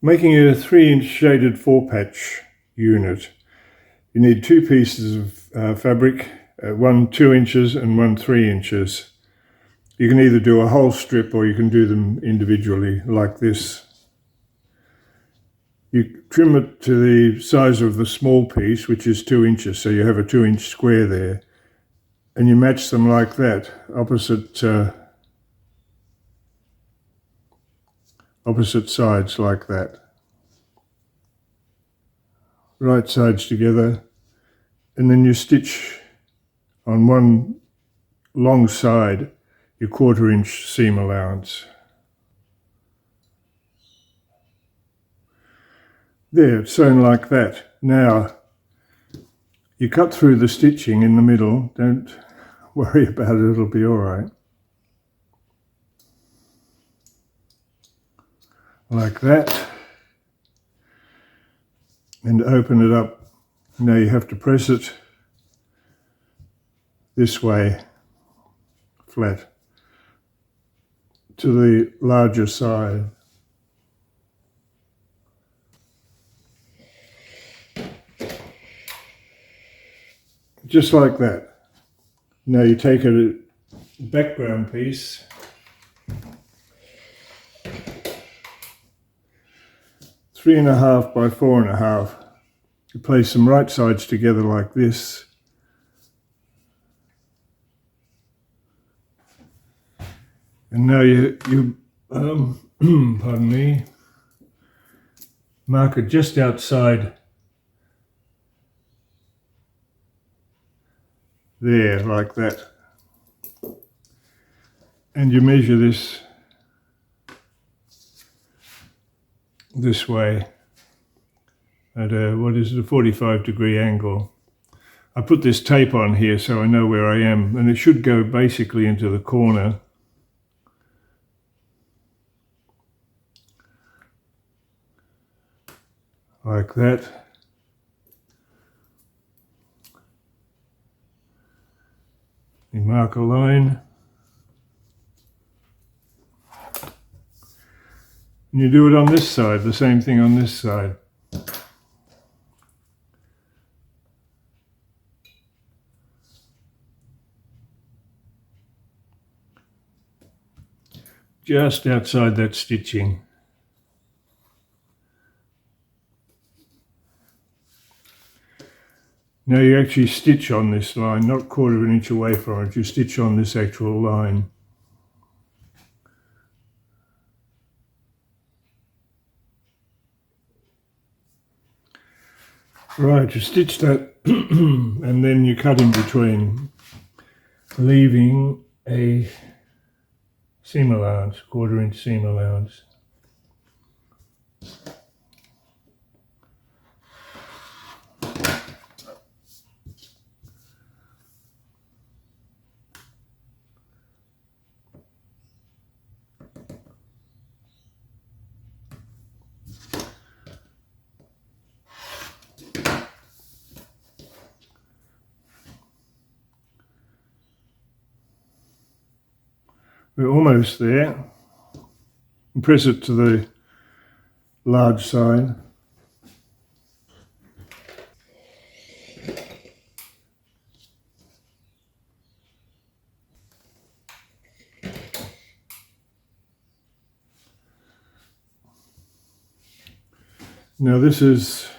Making a 3-inch shaded 4-patch unit, you need 2 pieces of fabric, one 2 inches and one 3 inches. You can either do a whole strip or you can do them individually like this. You trim it to the size of the small piece, which is 2 inches, so you have a 2-inch square there, and you match them like that, opposite sides like that. Right sides together, and then you stitch on one long side your 1/4 inch seam allowance. There, it's sewn like that. Now, you cut through the stitching in the middle, don't worry about it, it'll be all right. Like that. And open it up. Now you have to press it this way, flat, to the larger side. Just like that. Now you take a background piece, three and a half by 4.5. You place them right sides together like this. And now you pardon me, mark it just outside there, like that. And you measure this way at a 45-degree angle. I put this tape on here so I know where I am, and it should go basically into the corner. Like that. You mark a line. And you do it on this side, the same thing on this side. Just outside that stitching. Now you actually stitch on this line, not 1/4 inch away from it, you stitch on this actual line. Right, you stitch that and then you cut in between, leaving a seam allowance, 1/4 inch seam allowance. We're almost there. And press it to the large side. Now this is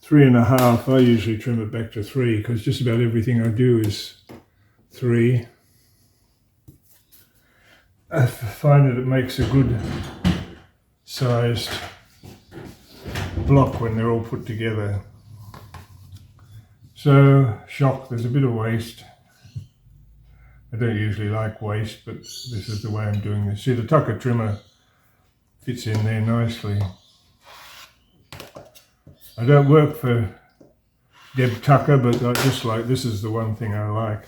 3.5. I usually trim it back to 3 because just about everything I do is 3. I find that it makes a good sized block when they're all put together. So, shock, there's a bit of waste. I don't usually like waste, but this is the way I'm doing this. See, the tucker trimmer fits in there nicely. I don't work for Deb Tucker, but I just like, this is the one thing I like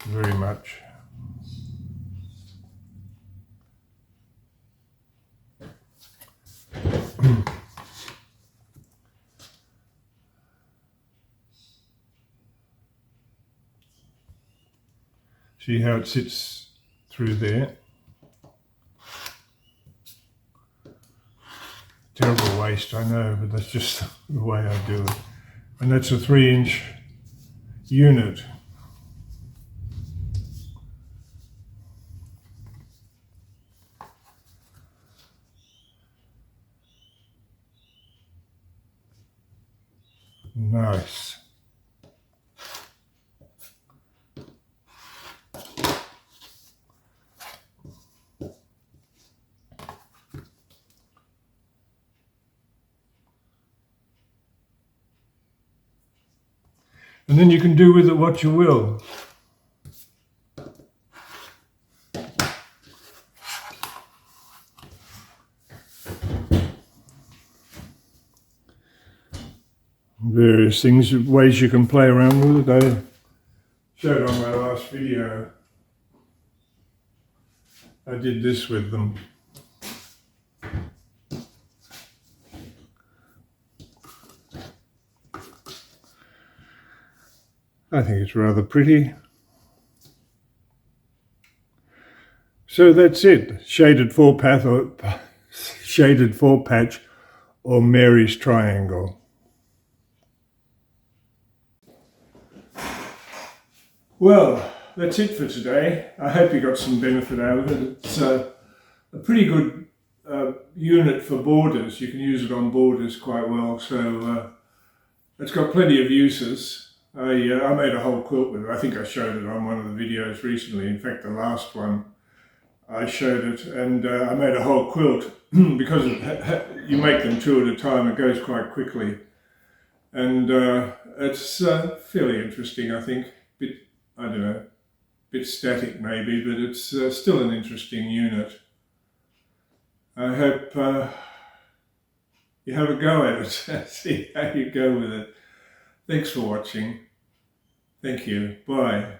very much. See how it sits through there. Terrible waste, I know, but that's just the way I do it. And that's a 3-inch unit. Nice. And then you can do with it what you will. Various things, ways you can play around with it. I showed on my last video. I did this with them. I think it's rather pretty. So that's it. Shaded 4-patch or Mary's triangle. Well, that's it for today. I hope you got some benefit out of it. It's a pretty good unit for borders. You can use it on borders quite well. So it's got plenty of uses. I made a whole quilt with it. I think I showed it on one of the videos recently. In fact, the last one I showed it, and I made a whole quilt because you make them 2 at a time. It goes quite quickly, and it's fairly interesting. I think, I don't know, a bit static maybe, but it's still an interesting unit. I hope you have a go at it. See how you go with it. Thanks for watching. Thank you. Bye.